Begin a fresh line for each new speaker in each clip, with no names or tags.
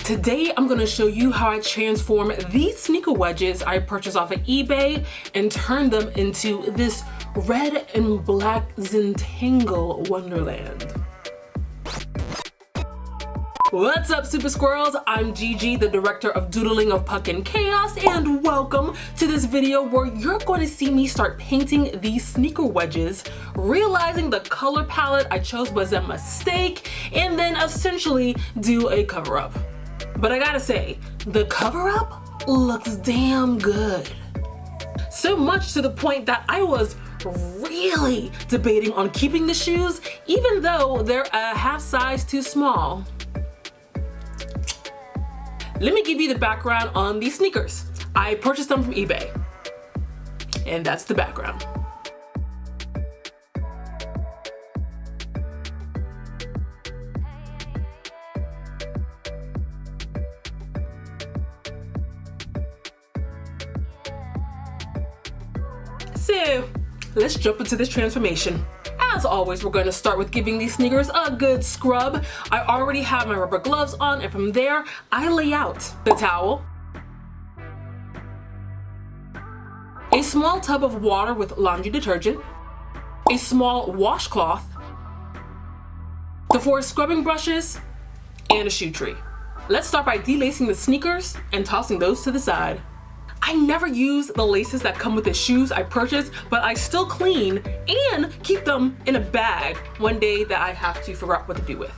Today, I'm gonna show you how I transform these sneaker wedges I purchased off of eBay and turn them into this red and black zentangle wonderland. What's up, Super Squirrels? I'm Gigi, the director of Doodling of Puck and Chaos, and welcome to this video where you're going to see me start painting these sneaker wedges, realizing the color palette I chose was a mistake, and then essentially do a cover-up. But I gotta say, the cover-up looks damn good. So much to the point that I was really debating on keeping the shoes, even though they're a half size too small. Let me give you the background on these sneakers. I purchased them from eBay, and that's the background. So, let's jump into this transformation. As always, we're going to start with giving these sneakers a good scrub. I already have my rubber gloves on, and from there, I lay out the towel, a small tub of water with laundry detergent, a small washcloth, the 4 scrubbing brushes, and a shoe tree. Let's start by delacing the sneakers and tossing those to the side. I never use the laces that come with the shoes I purchased, but I still clean and keep them in a bag one day that I have to figure out what to do with.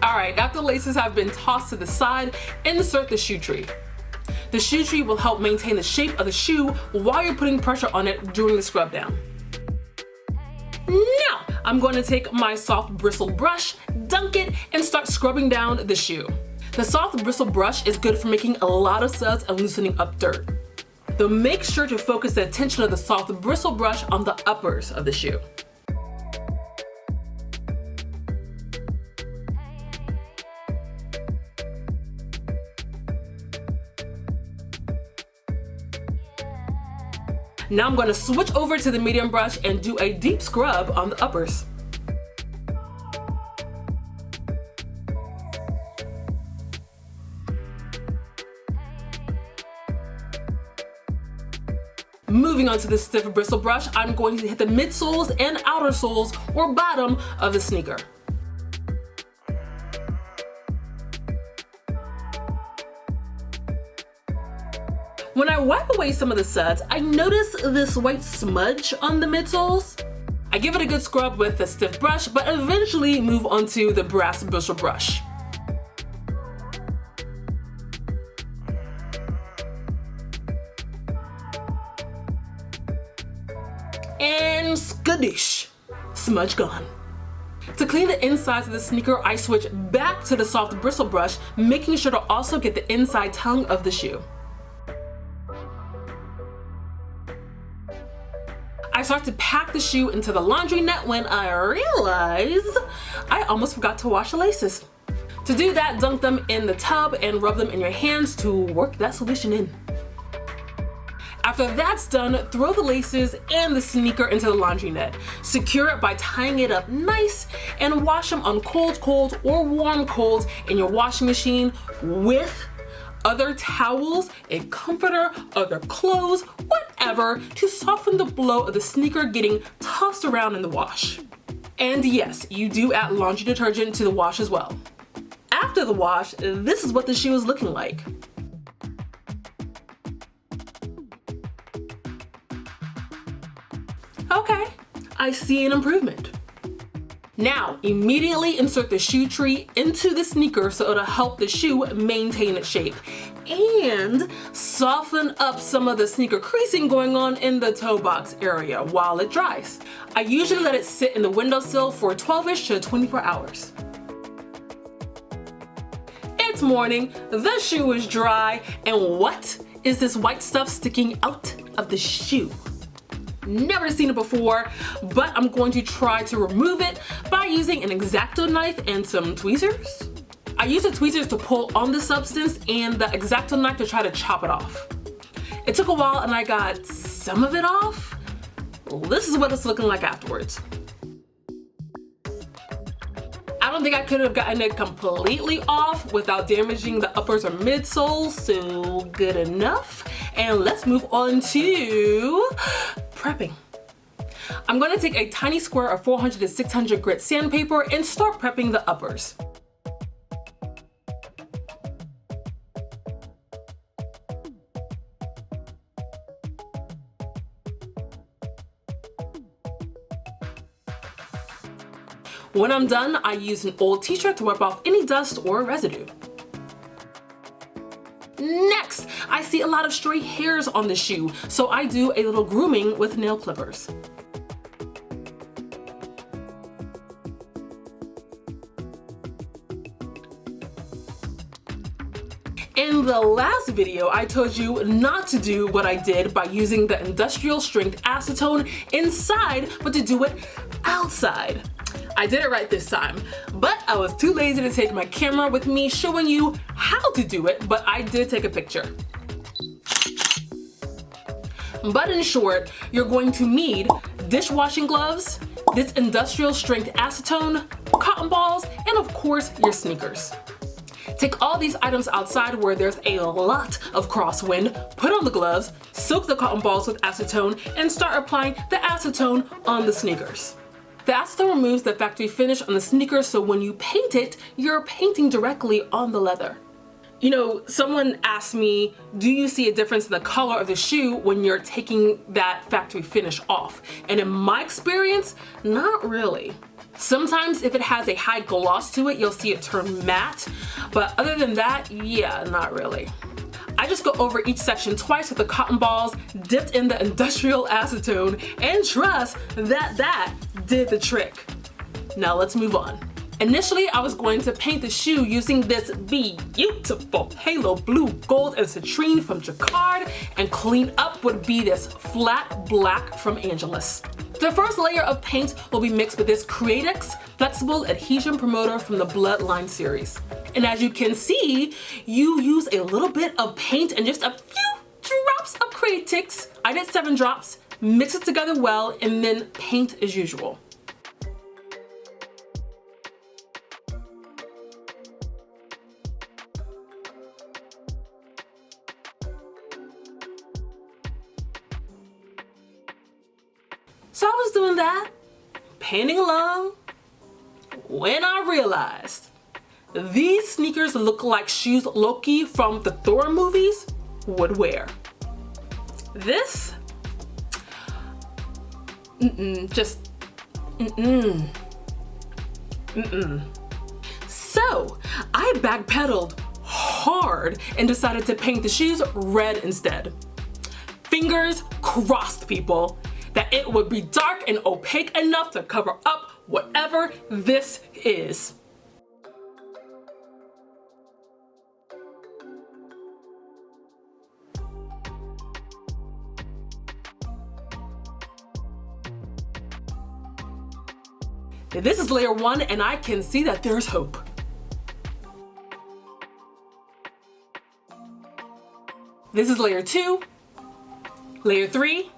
All right, after the laces have been tossed to the side, insert the shoe tree. The shoe tree will help maintain the shape of the shoe while you're putting pressure on it during the scrub down. Now, I'm going to take my soft bristle brush, dunk it, and start scrubbing down the shoe. The soft bristle brush is good for making a lot of suds and loosening up dirt. Though make sure to focus the attention of the soft bristle brush on the uppers of the shoe. Now I'm going to switch over to the medium brush and do a deep scrub on the uppers. Moving on to the stiff bristle brush, I'm going to hit the midsoles and outer soles or bottom of the sneaker. When I wipe away some of the suds, I notice this white smudge on the midsoles. I give it a good scrub with the stiff brush, but eventually move onto the brass bristle brush. And skadoosh, smudge gone. To clean the insides of the sneaker, I switch back to the soft bristle brush, making sure to also get the inside tongue of the shoe. I start to pack the shoe into the laundry net when I realize I almost forgot to wash the laces. To do that, dunk them in the tub and rub them in your hands to work that solution in. After that's done, throw the laces and the sneaker into the laundry net. Secure it by tying it up nice and wash them on cold or warm cold in your washing machine with other towels, a comforter, other clothes, whatever, to soften the blow of the sneaker getting tossed around in the wash. And yes, you do add laundry detergent to the wash as well. After the wash, this is what the shoe is looking like. Okay, I see an improvement. Now, immediately insert the shoe tree into the sneaker so it'll help the shoe maintain its shape. And soften up some of the sneaker creasing going on in the toe box area while it dries. I usually let it sit in the windowsill for 12-ish to 24 hours. It's morning, the shoe is dry, and what is this white stuff sticking out of the shoe? Never seen it before, but I'm going to try to remove it by using an X-Acto knife and some tweezers. I use the tweezers to pull on the substance and the X-Acto knife to try to chop it off. It took a while and I got some of it off. This is what it's looking like afterwards. I don't think I could have gotten it completely off without damaging the uppers or midsoles, so good enough. And let's move on to prepping. I'm going to take a tiny square of 400 to 600 grit sandpaper and start prepping the uppers. When I'm done, I use an old t-shirt to wipe off any dust or residue. Next, I see a lot of stray hairs on the shoe, so I do a little grooming with nail clippers. In the last video, I told you not to do what I did by using the industrial strength acetone inside, but to do it outside. I did it right this time, but I was too lazy to take my camera with me showing you how to do it, but I did take a picture. But in short, you're going to need dishwashing gloves, this industrial strength acetone, cotton balls, and of course your sneakers. Take all these items outside where there's a lot of crosswind, put on the gloves, soak the cotton balls with acetone, and start applying the acetone on the sneakers. The acetone removes the factory finish on the sneaker, so when you paint it, you're painting directly on the leather. You know, someone asked me, do you see a difference in the color of the shoe when you're taking that factory finish off? And in my experience, not really. Sometimes if it has a high gloss to it, you'll see it turn matte, but other than that, yeah, not really. I just go over each section twice with the cotton balls dipped in the industrial acetone and trust that that did the trick. Now let's move on. Initially, I was going to paint the shoe using this beautiful halo blue, gold, and citrine from Jacquard, and clean up would be this flat black from Angelus. The first layer of paint will be mixed with this Creatix Flexible Adhesion Promoter from the Bloodline series. And as you can see, you use a little bit of paint and just a few drops of Creatix. I did 7 drops, mix it together well, and then paint as usual. So I was doing that, painting along, when I realized these sneakers look like shoes Loki from the Thor movies would wear. This, So I backpedaled hard and decided to paint the shoes red instead. Fingers crossed, people, that it would be dark and opaque enough to cover up whatever this is. This is layer 1 and I can see that there's hope. This is layer 2, layer 3,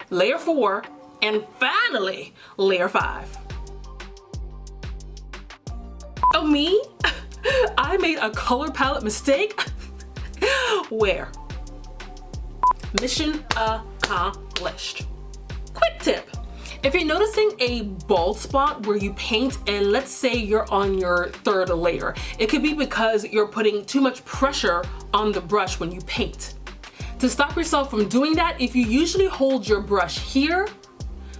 layer 4, and finally, layer 5. Oh, me? I made a color palette mistake? Where? Mission accomplished. Quick tip. If you're noticing a bald spot where you paint and let's say you're on your 3rd layer, it could be because you're putting too much pressure on the brush when you paint. To stop yourself from doing that, if you usually hold your brush here,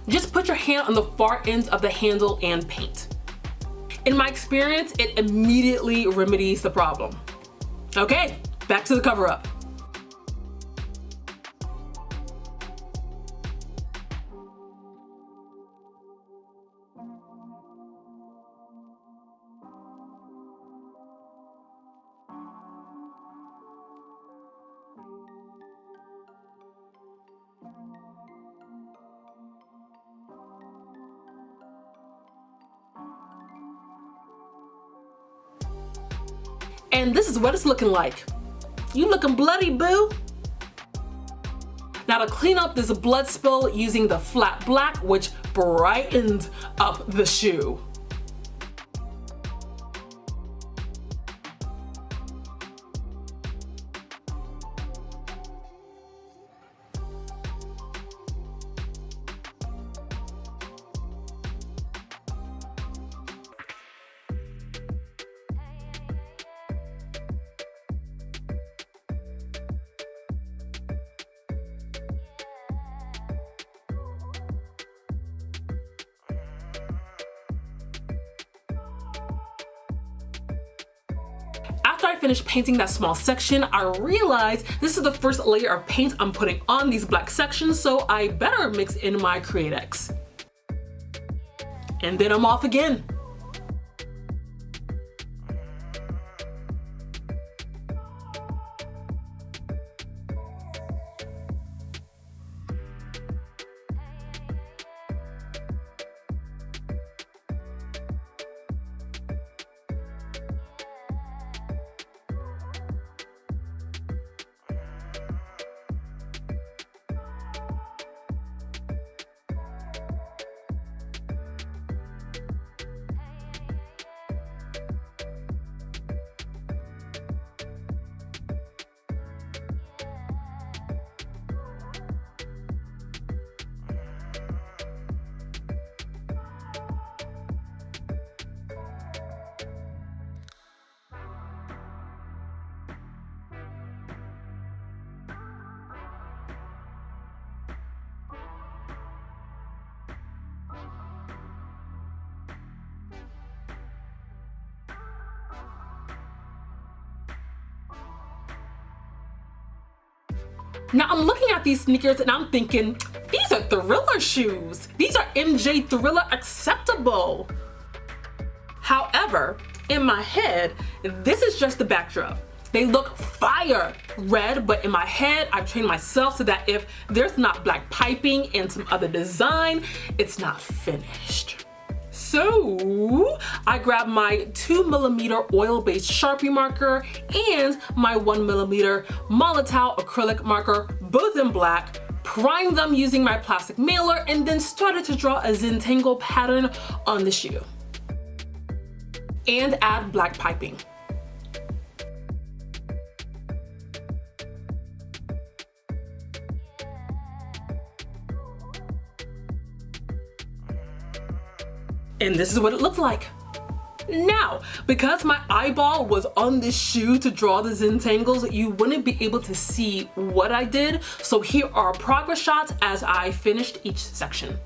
just put your hand on the far end of the handle and paint. In my experience, it immediately remedies the problem. Okay, back to the cover up. And this is what it's looking like. You looking bloody, boo. Now to clean up this blood spill using the flat black, which brightened up the shoe. finished painting that small section, I realized this is the first layer of paint I'm putting on these black sections, so I better mix in my Create X. And then I'm off again. Now I'm looking at these sneakers and I'm thinking, these are Thriller shoes. These are MJ Thriller acceptable. However, in my head, this is just the backdrop. They look fire red, but in my head, I've trained myself so that if there's not black piping and some other design, it's not finished. So I grabbed my 2mm oil-based Sharpie marker and my 1mm Molotow acrylic marker, both in black, primed them using my plastic mailer, and then started to draw a zentangle pattern on the shoe. And add black piping. And this is what it looks like. Now, because my eyeball was on this shoe to draw the zentangles, you wouldn't be able to see what I did. So here are progress shots as I finished each section.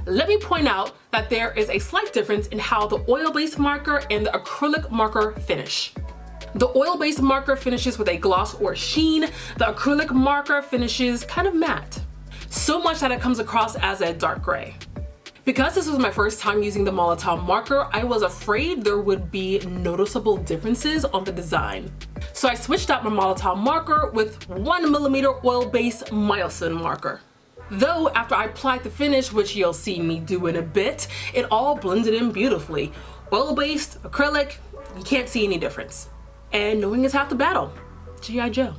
Let me point out that there is a slight difference in how the oil-based marker and the acrylic marker finish. The oil-based marker finishes with a gloss or sheen. The acrylic marker finishes kind of matte. So much that it comes across as a dark gray. Because this was my first time using the Molotow marker, I was afraid there would be noticeable differences on the design. So I switched out my Molotow marker with 1mm oil-based Milestone marker. Though after I applied the finish, which you'll see me do in a bit, it all blended in beautifully. Oil-based, acrylic, you can't see any difference. And knowing is half the battle. G.I. Joe.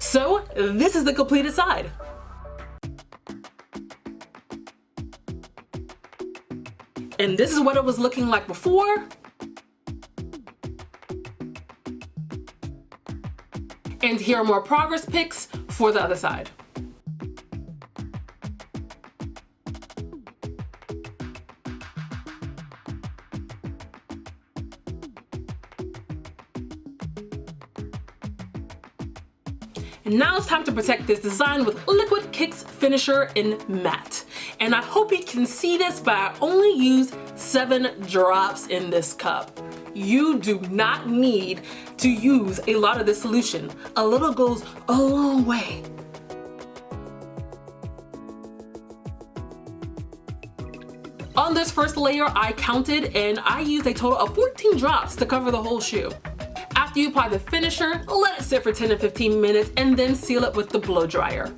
So this is the completed side. And this is what it was looking like before. And here are more progress pics for the other side. And now it's time to protect this design with Liquid Kicks Finisher in Matte. And I hope you can see this, but I only used 7 drops in this cup. You do not need to use a lot of this solution. A little goes a long way. On this first layer, I counted and I used a total of 14 drops to cover the whole shoe. After you apply the finisher, let it sit for 10 to 15 minutes and then seal it with the blow dryer.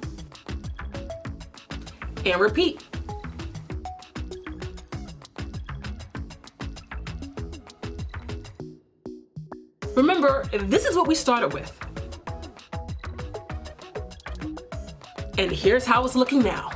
And repeat. Remember, this is what we started with. And here's how it's looking now.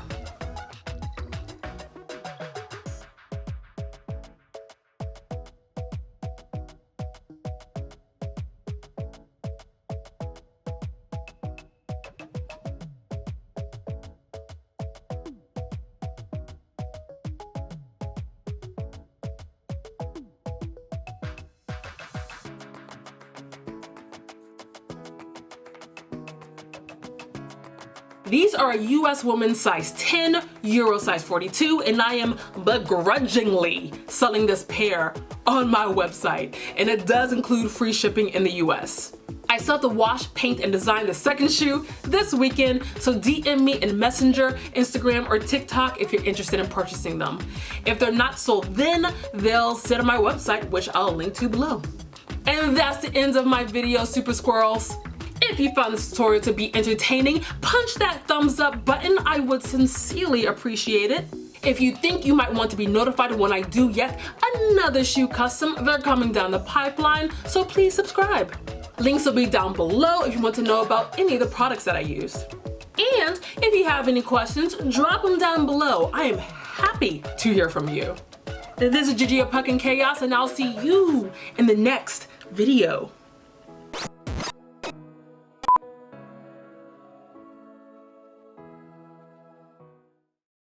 These are a US woman's size 10, Euro size 42, and I am begrudgingly selling this pair on my website, and it does include free shipping in the US. I still have to wash, paint, and design the second shoe this weekend, so DM me in Messenger, Instagram, or TikTok if you're interested in purchasing them. If they're not sold then, they'll sit on my website, which I'll link to below. And that's the end of my video, Super Squirrels. If you found this tutorial to be entertaining, punch that thumbs up button. I would sincerely appreciate it. If you think you might want to be notified when I do yet another shoe custom, they're coming down the pipeline, so please subscribe. Links will be down below if you want to know about any of the products that I use. And if you have any questions, drop them down below. I am happy to hear from you. This is Gigi of Puck and Chaos, and I'll see you in the next video.